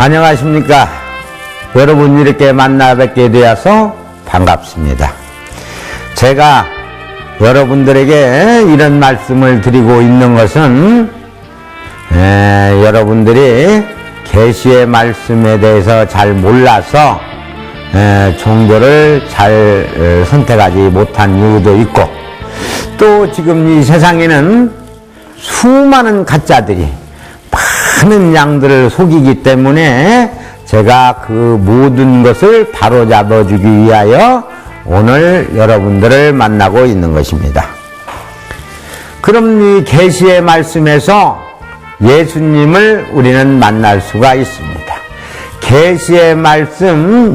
안녕하십니까. 여러분 이렇게 만나 뵙게 되어서 반갑습니다. 제가 여러분들에게 이런 말씀을 드리고 있는 것은 여러분들이 계시의 말씀에 대해서 잘 몰라서 종교를 잘 선택하지 못한 이유도 있고, 또 지금 이 세상에는 수많은 가짜들이 많은 양들을 속이기 때문에 제가 그 모든 것을 바로잡아 주기 위하여 오늘 여러분들을 만나고 있는 것입니다. 그럼 이 계시의 말씀에서 예수님을 우리는 만날 수가 있습니다. 계시의 말씀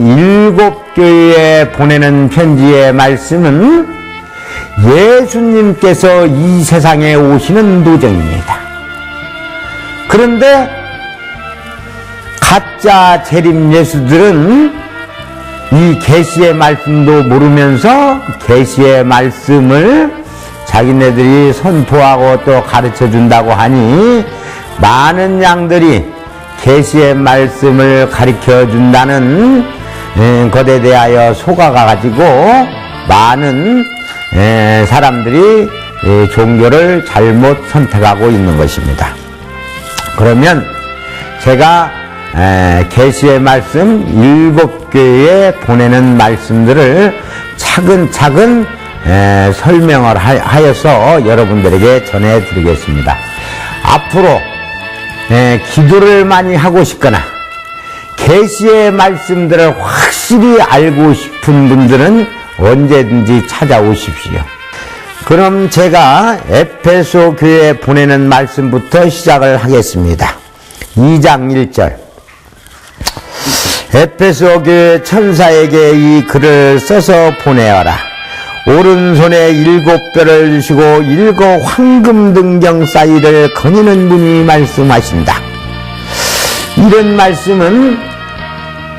7교회에 보내는 편지의 말씀은 예수님께서 이 세상에 오시는 도정입니다. 그런데 가짜 재림 예수들은 이 계시의 말씀도 모르면서 계시의 말씀을 자기네들이 선포하고 또 가르쳐 준다고 하니 많은 양들이 계시의 말씀을 가르쳐 준다는 것에 대하여 속아가 가지고 많은 사람들이 종교를 잘못 선택하고 있는 것입니다. 그러면 제가 계시의 말씀 7교회에 보내는 말씀들을 차근차근 설명을 하여서 여러분들에게 전해드리겠습니다. 앞으로 기도를 많이 하고 싶거나 계시의 말씀들을 확실히 알고 싶은 분들은 언제든지 찾아오십시오. 그럼 제가 에베소 교회에 보내는 말씀부터 시작을 하겠습니다. 2장 1절. 에베소 교회 천사에게 이 글을 써서 보내어라. 오른손에 7뼈를 주시고 7 황금 등경 사이를 거니는 분이 말씀하신다. 이런 말씀은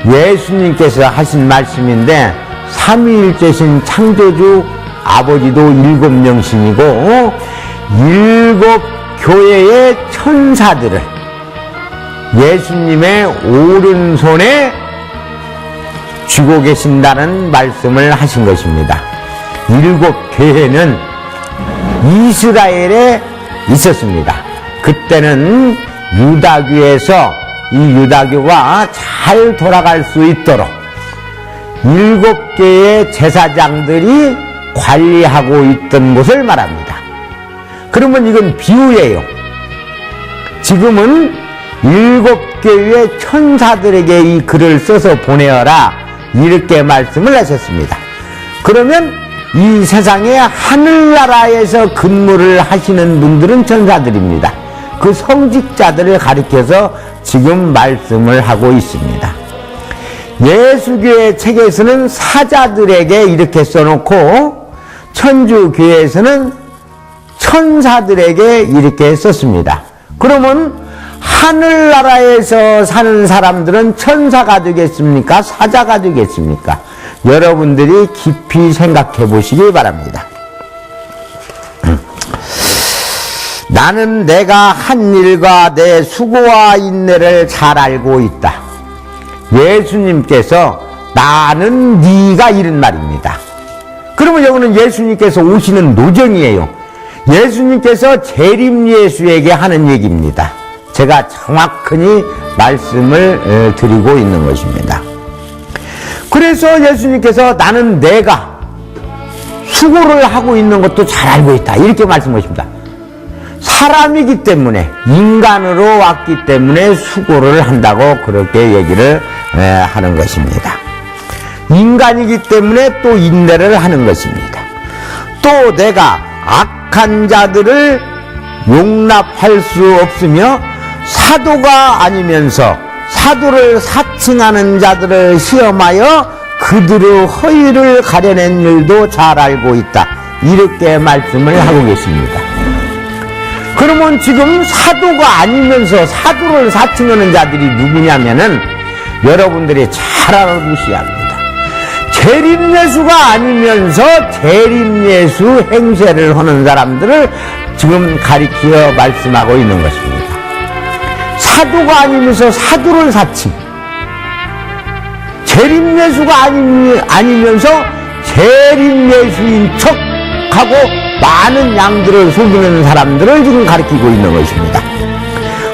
예수님께서 하신 말씀인데 삼위일체신 창조주 아버지도 7명신이고 7 교회의 천사들을 예수님의 오른손에 쥐고 계신다는 말씀을 하신 것입니다. 7 교회는 이스라엘에 있었습니다. 그때는 유다교에서 이 유다교가 잘 돌아갈 수 있도록 7 개의 제사장들이 관리하고 있던 곳을 말합니다. 그러면 이건 비유예요. 지금은 7 교회의 천사들에게 이 글을 써서 보내어라, 이렇게 말씀을 하셨습니다. 그러면 이 세상에 하늘나라에서 근무를 하시는 분들은 천사들입니다. 그 성직자들을 가리켜서 지금 말씀을 하고 있습니다. 예수교회 책에서는 사자들에게 이렇게 써놓고 천주교회에서는 천사들에게 이렇게 썼습니다. 그러면 하늘나라에서 사는 사람들은 천사가 되겠습니까? 사자가 되겠습니까? 여러분들이 깊이 생각해 보시기 바랍니다. 나는 내가 한 일과 내 수고와 인내를 잘 알고 있다. 예수님께서 나는 네가 이런 말입니다. 그러면 여기는 예수님께서 오시는 노정이에요. 예수님께서 재림 예수에게 하는 얘기입니다. 제가 정확히 말씀을 드리고 있는 것입니다. 그래서 예수님께서 나는 내가 수고를 하고 있는 것도 잘 알고 있다, 이렇게 말씀하십니다. 사람이기 때문에, 인간으로 왔기 때문에 수고를 한다고 그렇게 얘기를 하는 것입니다. 인간이기 때문에 또 인내를 하는 것입니다. 또 내가 악한 자들을 용납할 수 없으며 사도가 아니면서 사도를 사칭하는 자들을 시험하여 그들의 허위를 가려낸 일도 잘 알고 있다, 이렇게 말씀을 하고 계십니다. 그러면 지금 사도가 아니면서 사도를 사칭하는 자들이 누구냐면은 여러분들이 잘 알아두셔야 합니다. 재림예수가 아니면서 재림예수 행세를 하는 사람들을 지금 가리켜 말씀하고 있는 것입니다. 사도가 아니면서 사도를 사칭, 재림예수가 아니면서 재림예수인 척하고 많은 양들을 속이는 사람들을 지금 가리키고 있는 것입니다.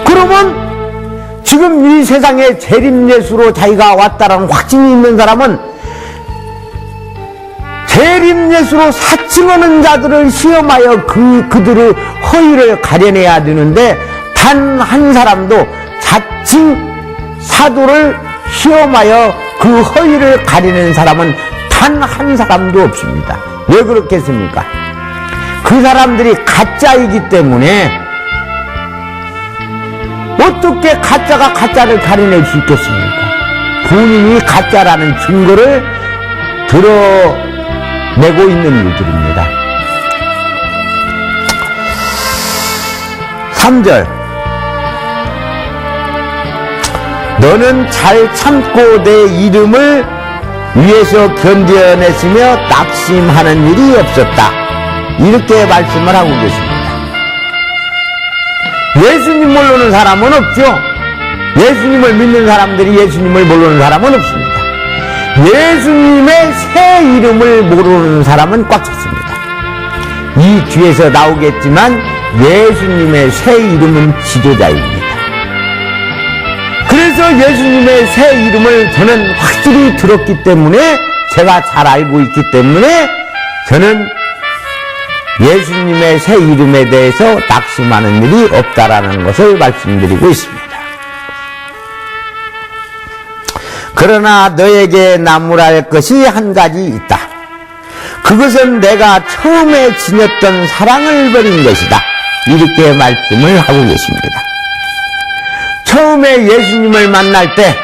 그러면 지금 이 세상에 재림예수로 자기가 왔다라는 확신이 있는 사람은 재림예수로 사칭하는 자들을 시험하여 그들의 허위를 가려내야 되는데, 단 한 사람도 자칭 사도를 시험하여 그 허위를 가려낸 사람은 단 한 사람도 없습니다. 왜 그렇겠습니까? 그 사람들이 가짜이기 때문에 어떻게 가짜가 가짜를 가려낼 수 있겠습니까? 본인이 가짜라는 증거를 드러내고 있는 일들입니다. 3절, 너는 잘 참고 내 이름을 위해서 견뎌냈으며 낙심하는 일이 없었다. 이렇게 말씀을 하고 계십니다. 예수님 모르는 사람은 없죠. 예수님을 믿는 사람들이 예수님을 모르는 사람은 없습니다. 예수님의 새 이름을 모르는 사람은 꽉 찼습니다. 이 뒤에서 나오겠지만 예수님의 새 이름은 지도자입니다. 그래서 예수님의 새 이름을 저는 확실히 들었기 때문에, 제가 잘 알고 있기 때문에 저는 예수님의 새 이름에 대해서 낙심하는 일이 없다라는 것을 말씀드리고 있습니다. 그러나 너에게 나무랄 것이 한 가지 있다. 그것은 내가 처음에 지녔던 사랑을 버린 것이다. 이렇게 말씀을 하고 계십니다. 처음에 예수님을 만날 때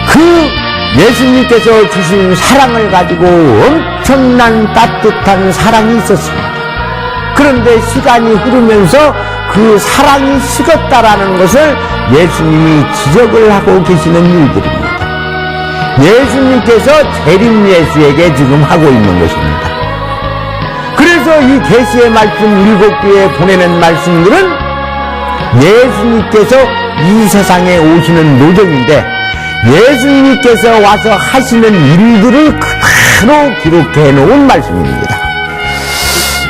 그 예수님께서 주신 사랑을 가지고 엄청난 따뜻한 사랑이 있었습니다. 그런데 시간이 흐르면서 그 사랑이 식었다라는 것을 예수님이 지적을 하고 계시는 일들입니다. 예수님께서 재림예수에게 지금 하고 있는 것입니다. 그래서 이 계시의 말씀 7교회에 보내는 말씀들은 예수님께서 이 세상에 오시는 노정인데, 예수님께서 와서 하시는 일들을 그대로 기록해 놓은 말씀입니다.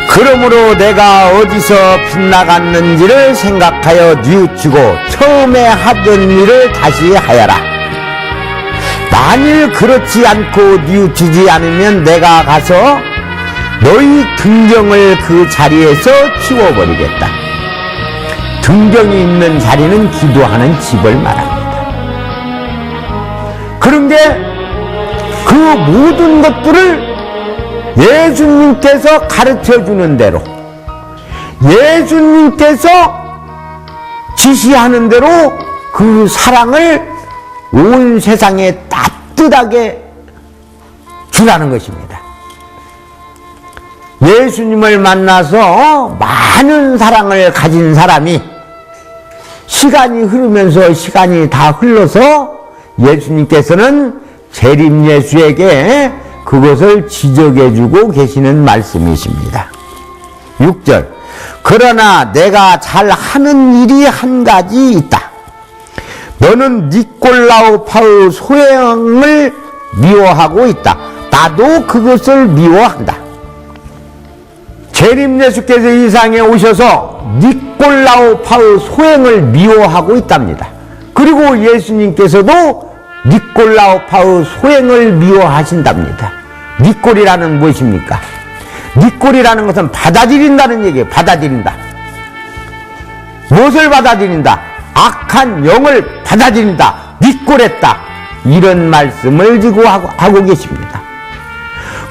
그러므로 내가 어디서 빗나갔는지를 생각하여 뉘우치고 처음에 하던 일을 다시 하여라. 만일 그렇지 않고 뉘우치지 않으면 내가 가서 너희 등경을 그 자리에서 치워버리겠다. 등경이 있는 자리는 기도하는 집을 말합니다. 그런 게 그 모든 것들을 예수님께서 가르쳐 주는 대로, 예수님께서 지시하는 대로 그 사랑을 온 세상에 따뜻하게 주라는 것입니다. 예수님을 만나서 많은 사랑을 가진 사람이 시간이 흐르면서 시간이 다 흘러서 예수님께서는 재림예수에게 그것을 지적해주고 계시는 말씀이십니다. 6절, 그러나 내가 잘하는 일이 한 가지 있다. 너는 니콜라오파의 소행을 미워하고 있다. 나도 그것을 미워한다. 재림예수께서 이 세상에 오셔서 니콜라오파의 소행을 미워하고 있답니다. 그리고 예수님께서도 니콜라오파의 소행을 미워하신답니다. 니콜이라는 무엇입니까? 니콜이라는 것은 받아들인다는 얘기예요. 받아들인다. 무엇을 받아들인다? 악한 영을 받아들인다. 니콜했다. 이런 말씀을 지고 하고 계십니다.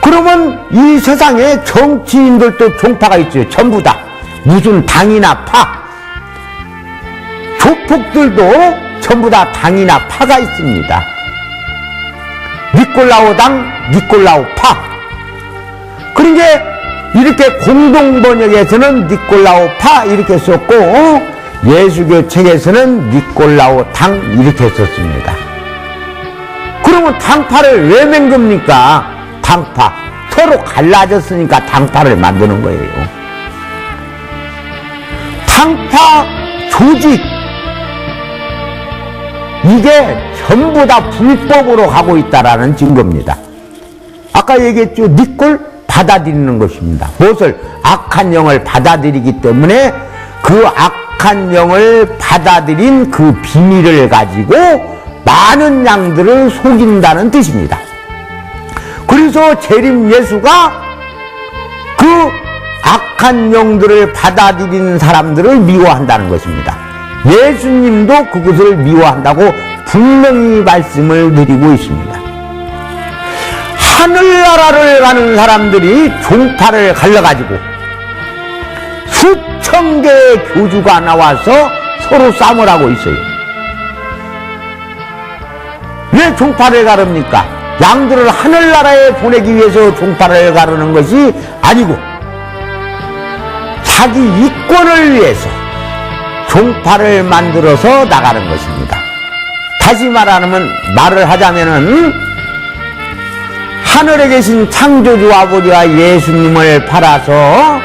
그러면 이 세상에 정치인들도 종파가 있죠. 전부 다. 무슨 당이나 파. 조폭들도 전부 다 당이나 파가 있습니다. 니콜라오 당, 니콜라오 파. 그러니까 이렇게 공동번역에서는 니콜라오 파 이렇게 썼고, 예수교 책에서는 니콜라오 당 이렇게 썼습니다. 그러면 당파를 왜 낸 겁니까? 당파. 서로 갈라졌으니까 당파를 만드는 거예요. 당파 조직, 이게 전부 다 불법으로 가고 있다라는 증거입니다. 아까 얘기했죠. 네 걸 받아들이는 것입니다. 무엇을? 악한 영을 받아들이기 때문에 그 악한 영을 받아들인 그 비밀을 가지고 많은 양들을 속인다는 뜻입니다. 그래서 재림 예수가 그 악한 영들을 받아들이는 사람들을 미워한다는 것입니다. 예수님도 그것을 미워한다고 분명히 말씀을 드리고 있습니다. 하늘나라를 가는 사람들이 종파를 갈라가지고 수천 개의 교주가 나와서 서로 싸움을 하고 있어요. 왜 종파를 가릅니까? 양들을 하늘나라에 보내기 위해서 종파를 가르는 것이 아니고 자기 이권을 위해서 종파를 만들어서 나가는 것입니다. 다시 말을 하자면은 하늘에 계신 창조주 아버지와 예수님을 팔아서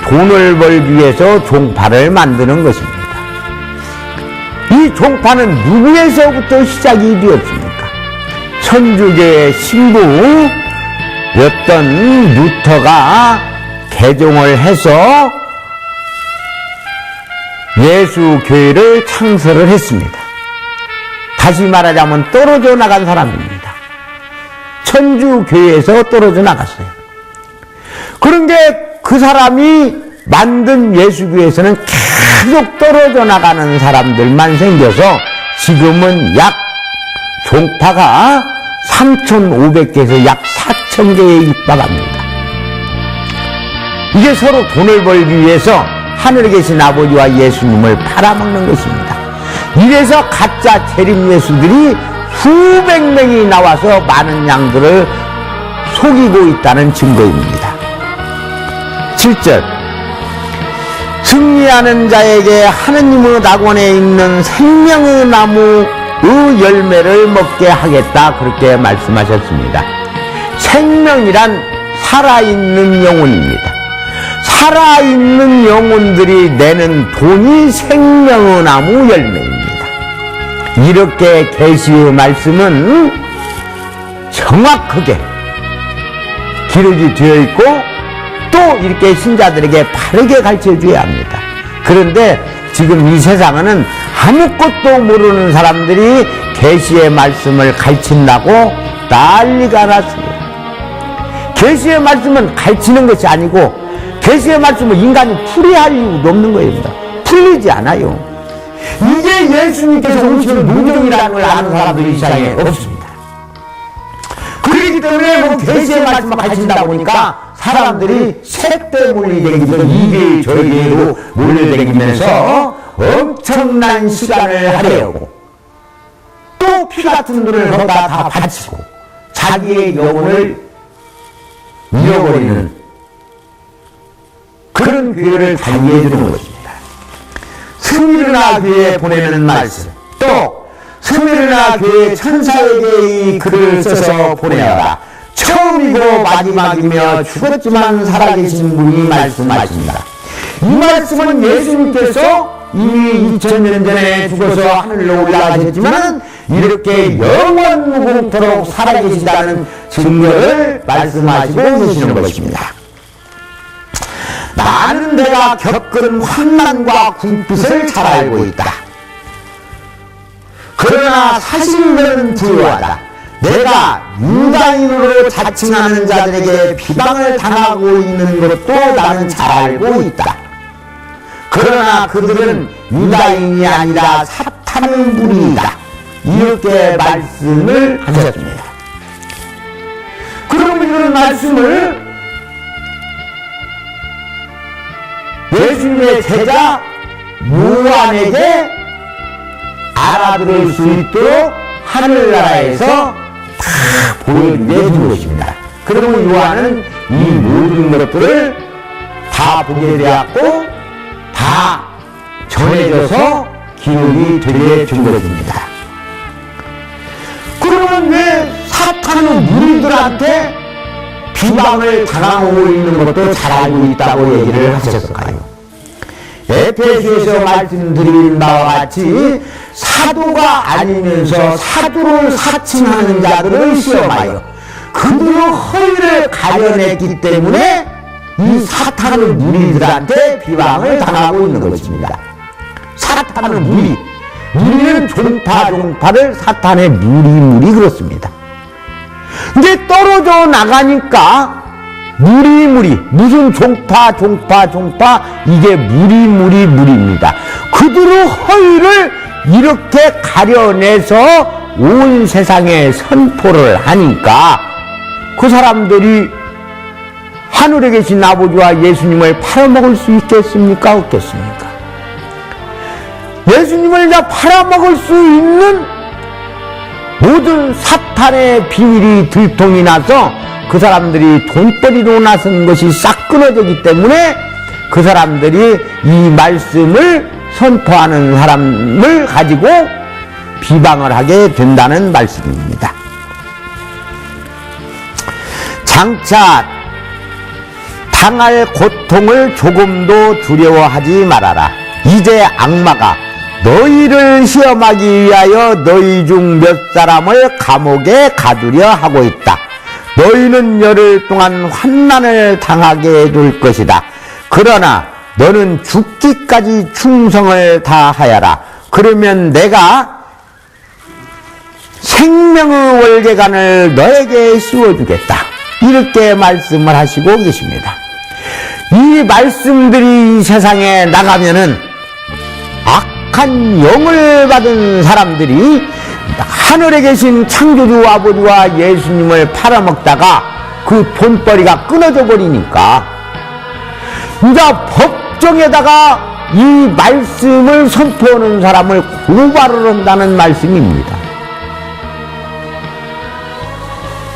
돈을 벌기 위해서 종파를 만드는 것입니다. 이 종파는 누구에서부터 시작이 되었습니까? 천주교의 신부였던 루터가 개종을 해서 예수교회를 창설을 했습니다. 다시 말하자면 떨어져 나간 사람입니다. 천주교회에서 떨어져 나갔어요. 그런데 그 사람이 만든 예수교회에서는 계속 떨어져 나가는 사람들만 생겨서 지금은 약 종파가 3,500개에서 약 4,000개에 육박합니다. 이게 서로 돈을 벌기 위해서 하늘에 계신 아버지와 예수님을 팔아먹는 것입니다. 이래서 가짜 재림 예수들이 수백 명이 나와서 많은 양들을 속이고 있다는 증거입니다. 7절, 승리하는 자에게 하느님의 낙원에 있는 생명의 나무의 열매를 먹게 하겠다, 그렇게 말씀하셨습니다. 생명이란 살아있는 영혼입니다. 살아있는 영혼들이 내는 돈이 생명의 나무 열매입니다. 이렇게 계시의 말씀은 정확하게 기록이 되어 있고 또 이렇게 신자들에게 바르게 가르쳐줘야 합니다. 그런데 지금 이 세상에는 아무것도 모르는 사람들이 계시의 말씀을 가르친다고 난리가 났습니다. 계시의 말씀은 가르치는 것이 아니고 계시의 말씀은 인간이 풀이할 이유도 없는 겁니다. 풀리지 않아요. 이게 예수님께서 오시는 모종이라는 걸 아는 사람들이 이 세상에 없습니다. 그렇기 때문에 뭐 계시의 말씀을 가르친다 보니까 사람들이 새떼 몰려다니면서 이게 저기로 몰려다니면서 엄청난 시간을 하려고 또 피 같은 돈을 거기다 다 바치고 자기의 영혼을 잃어버리는 그런 교회를 달리해 주는 것입니다. 스미르나 교회에 보내는 말씀, 또 스미르나 교회 천사에게 이 글을 써서 보내어라. 처음이고 마지막이며 죽었지만 살아계신 분이 말씀하십니다. 이 말씀은 예수님께서 이미 2000년 전에 죽어서 하늘로 올라가셨지만 이렇게 영원무궁토록 살아계시다는 증거를 말씀하시고 계시는 것입니다. 나는 내가 겪은 환난과 궁핍을 잘 알고 있다. 그러나 사실은 부유하다. 내가 유다인으로 자칭하는 자들에게 비방을 당하고 있는 것도 나는 잘 알고 있다. 그러나 그들은 유다인이 아니라 사탄의 무리이다. 이렇게 말씀을 하셨습니다. 그러면 이런 말씀을 예수님의 제자 요한에게 알아들을 수 있도록 하늘나라에서 다 보여주게 된 것입니다. 그러면 요한은 이 모든 것들을 다 보게 되었고 다 전해져서 기록이 되게 된 것입니다. 그러면 왜 사탄은 무리들한테 비방을 당하고 있는 것도 잘 알고 있다고 얘기를 하셨을까요? 에페소에서 말씀드린 바와 같이 사도가 아니면서 사도를 사칭하는 자들을 시험하여 그들의 허위를 가려냈기 때문에 이 사탄의 무리들한테 비방을 당하고 있는 것입니다. 사탄의 무리는 종파를 사탄의 무리 그렇습니다. 이제 떨어져 나가니까 무리 무슨 종파 이게 무리입니다. 그들의 허위를 이렇게 가려내서 온 세상에 선포를 하니까 그 사람들이 하늘에 계신 아버지와 예수님을 팔아먹을 수 있겠습니까? 없겠습니까? 예수님을 팔아먹을 수 있는 모든 사탄의 비밀이 들통이 나서 그 사람들이 돈벌이로 나선 것이 싹 끊어지기 때문에 그 사람들이 이 말씀을 선포하는 사람을 가지고 비방을 하게 된다는 말씀입니다. 장차 당할 고통을 조금도 두려워하지 말아라. 이제 악마가 너희를 시험하기 위하여 너희 중 몇 사람을 감옥에 가두려 하고 있다. 너희는 열흘 동안 환난을 당하게 될 것이다. 그러나 너는 죽기까지 충성을 다하여라. 그러면 내가 생명의 월계관을 너에게 씌워주겠다. 이렇게 말씀을 하시고 계십니다. 이 말씀들이 이 세상에 나가면은 악한 영을 받은 사람들이 하늘에 계신 창조주 아버지와 예수님을 팔아먹다가 그 돈벌이가 끊어져 버리니까 이제 법정에다가 이 말씀을 선포하는 사람을 고발을 한다는 말씀입니다.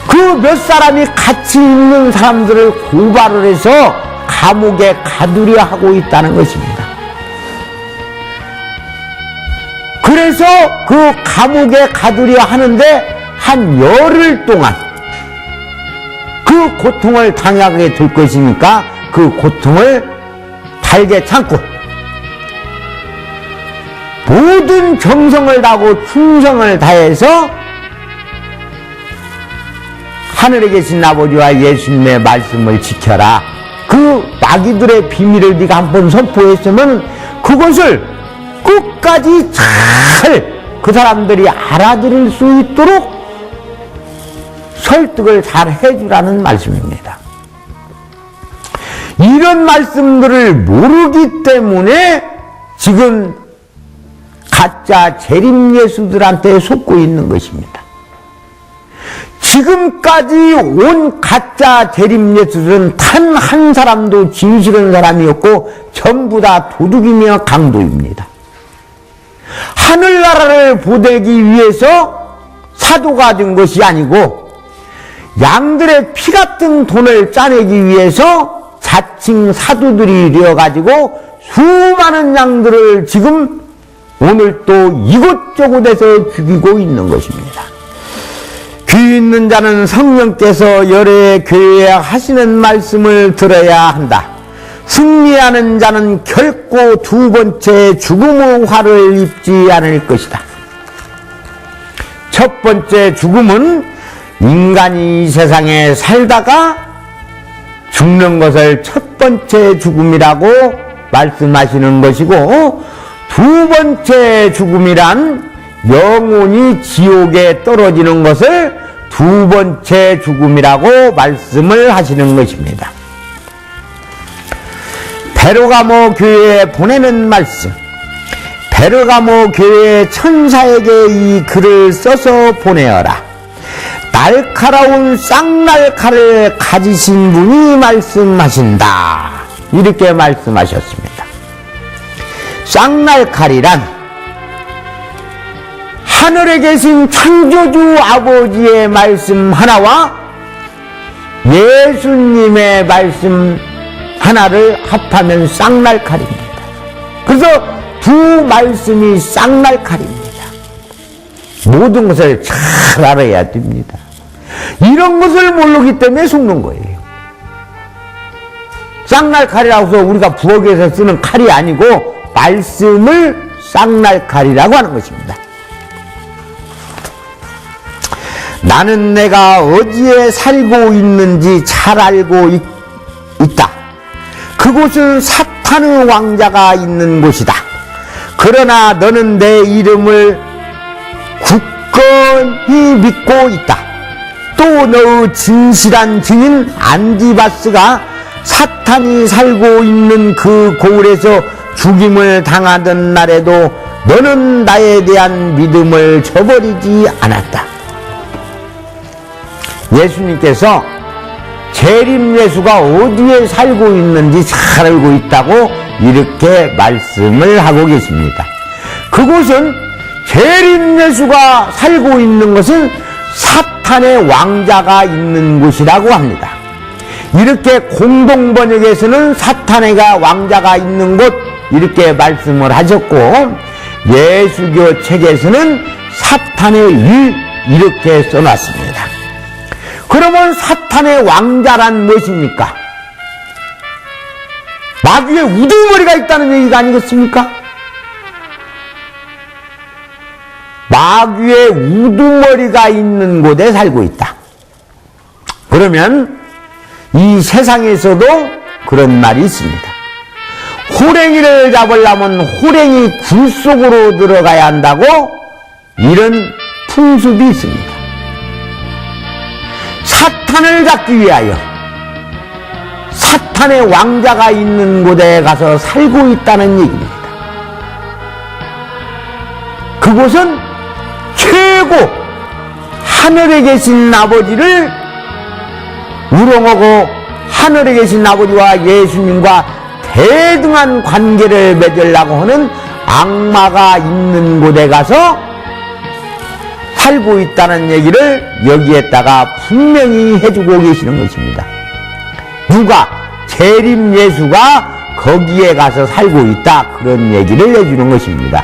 그 몇 사람이 같이 있는 사람들을 고발을 해서 감옥에 가두려 하고 있다는 것입니다. 그래서 그 감옥에 가두려 하는데 한 열흘 동안 그 고통을 당하게 될 것이니까 그 고통을 달게 참고 모든 정성을 다하고 충성을 다해서 하늘에 계신 아버지와 예수님의 말씀을 지켜라. 그 마귀들의 비밀을 네가 한번 선포했으면 그것을 끝까지 잘 그 사람들이 알아들을 수 있도록 설득을 잘 해주라는 말씀입니다. 이런 말씀들을 모르기 때문에 지금 가짜 재림예수들한테 속고 있는 것입니다. 지금까지 온 가짜 재림예수들은 단 한 사람도 진실한 사람이었고 전부 다 도둑이며 강도입니다. 하늘나라를 보내기 위해서 사도가 된 것이 아니고 양들의 피 같은 돈을 짜내기 위해서 자칭 사도들이 되어가지고 수많은 양들을 지금 오늘 또 이곳저곳에서 죽이고 있는 것입니다. 귀 있는 자는 성령께서 열애 교회에 하시는 말씀을 들어야 한다. 승리하는 자는 결코 두 번째 죽음의 화를 입지 않을 것이다. 첫 번째 죽음은 인간이 이 세상에 살다가 죽는 것을 첫 번째 죽음이라고 말씀하시는 것이고, 두 번째 죽음이란 영혼이 지옥에 떨어지는 것을 두 번째 죽음이라고 말씀을 하시는 것입니다. 베르가모 교회에 보내는 말씀, 베르가모 교회 천사에게 이 글을 써서 보내어라. 날카로운 쌍날칼을 가지신 분이 말씀하신다. 이렇게 말씀하셨습니다. 쌍날칼이란 하늘에 계신 창조주 아버지의 말씀 하나와 예수님의 말씀 하나를 합하면 쌍날칼입니다. 그래서 두 말씀이 쌍날칼입니다. 모든 것을 잘 알아야 됩니다. 이런 것을 모르기 때문에 속는 거예요. 쌍날칼이라고 해서 우리가 부엌에서 쓰는 칼이 아니고 말씀을 쌍날칼이라고 하는 것입니다. 나는 내가 어디에 살고 있는지 잘 알고 있다. 그곳은 사탄의 왕자가 있는 곳이다. 그러나 너는 내 이름을 굳건히 믿고 있다. 또 너의 진실한 증인 안디바스가 사탄이 살고 있는 그 고을에서 죽임을 당하던 날에도 너는 나에 대한 믿음을 저버리지 않았다. 예수님께서 재림 예수가 어디에 살고 있는지 잘 알고 있다고 이렇게 말씀을 하고 계십니다. 그곳은 재림 예수가 살고 있는 것은 사탄의 왕자가 있는 곳이라고 합니다. 이렇게 공동번역에서는 사탄의 왕자가 있는 곳 이렇게 말씀을 하셨고, 예수교 책에서는 사탄의 일 이렇게 써놨습니다. 그러면 사탄의 왕자란 무엇입니까? 마귀의 우두머리가 있다는 얘기가 아니겠습니까? 마귀의 우두머리가 있는 곳에 살고 있다. 그러면 이 세상에서도 그런 말이 있습니다. 호랭이를 잡으려면 호랭이 굴 속으로 들어가야 한다고 이런 풍습이 있습니다. 사탄을 잡기 위하여 사탄의 왕자가 있는 곳에 가서 살고 있다는 얘기입니다. 그곳은 최고 하늘에 계신 아버지를 우롱하고 하늘에 계신 아버지와 예수님과 대등한 관계를 맺으려고 하는 악마가 있는 곳에 가서 살고 있다는 얘기를 여기에다가 분명히 해주고 계시는 것입니다. 누가? 재림 예수가 거기에 가서 살고 있다, 그런 얘기를 해주는 것입니다.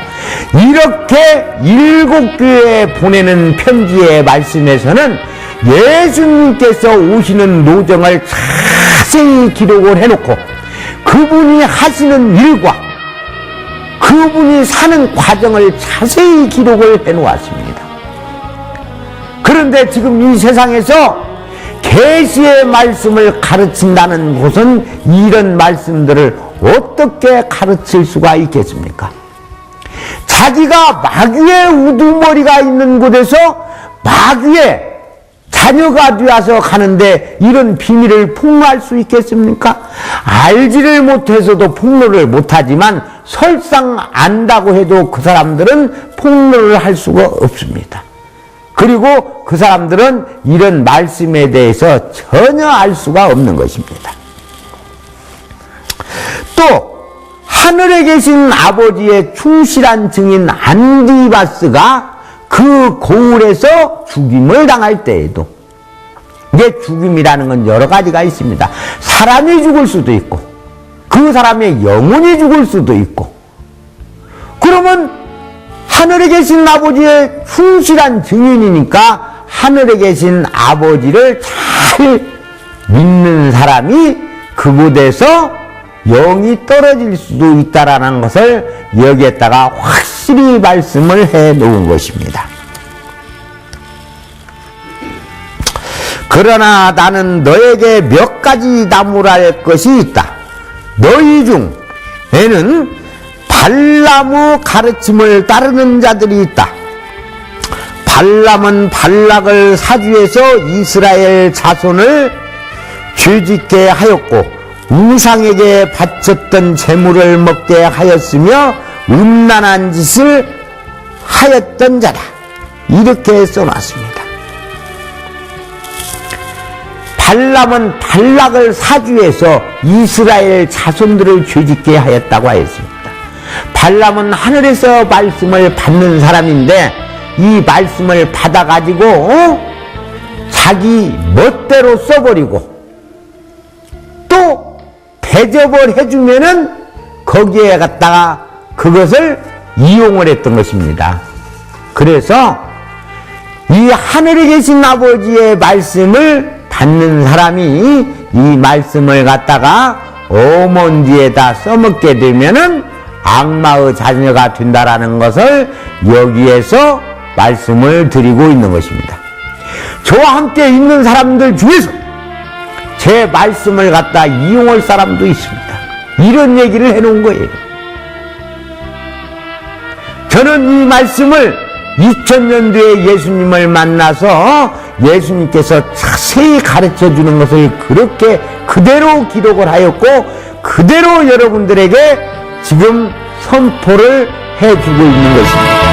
이렇게 7교회에 보내는 편지의 말씀에서는 예수님께서 오시는 노정을 자세히 기록을 해놓고 그분이 하시는 일과 그분이 사는 과정을 자세히 기록을 해놓았습니다. 그런데 지금 이 세상에서 계시의 말씀을 가르친다는 곳은 이런 말씀들을 어떻게 가르칠 수가 있겠습니까? 자기가 마귀의 우두머리가 있는 곳에서 마귀의 자녀가 되어서 가는데 이런 비밀을 폭로할 수 있겠습니까? 알지를 못해서도 폭로를 못하지만 설상 안다고 해도 그 사람들은 폭로를 할 수가 없습니다. 그리고 그 사람들은 이런 말씀에 대해서 전혀 알 수가 없는 것입니다. 또 하늘에 계신 아버지의 충실한 증인 안디바스가 그 고을에서 죽임을 당할 때에도, 이게 죽임이라는 건 여러 가지가 있습니다. 사람이 죽을 수도 있고 그 사람의 영혼이 죽을 수도 있고, 그러면 하늘에 계신 아버지의 충실한 증인이니까 하늘에 계신 아버지를 잘 믿는 사람이 그곳에서 영이 떨어질 수도 있다라는 것을 여기에다가 확실히 말씀을 해 놓은 것입니다. 그러나 나는 너에게 몇 가지 나무랄 것이 있다. 너희 중에는 발람의 가르침을 따르는 자들이 있다. 발람은 발락을 사주해서 이스라엘 자손을 죄짓게 하였고 우상에게 바쳤던 재물을 먹게 하였으며 음란한 짓을 하였던 자다. 이렇게 써놨습니다. 발람은 발락을 사주해서 이스라엘 자손들을 죄짓게 하였다고 하였습니다. 발람은 하늘에서 말씀을 받는 사람인데 이 말씀을 받아가지고 자기 멋대로 써버리고 또 대접을 해주면은 거기에 갖다가 그것을 이용을 했던 것입니다. 그래서 이 하늘에 계신 아버지의 말씀을 받는 사람이 이 말씀을 갖다가 어먼지에다 써먹게 되면은 악마의 자녀가 된다라는 것을 여기에서 말씀을 드리고 있는 것입니다. 저와 함께 있는 사람들 중에서 제 말씀을 갖다 이용할 사람도 있습니다. 이런 얘기를 해놓은 거예요. 저는 이 말씀을 2000년도에 예수님을 만나서 예수님께서 자세히 가르쳐 주는 것을 그렇게 그대로 기록을 하였고 그대로 여러분들에게 지금 선포를 해주고 있는 것입니다.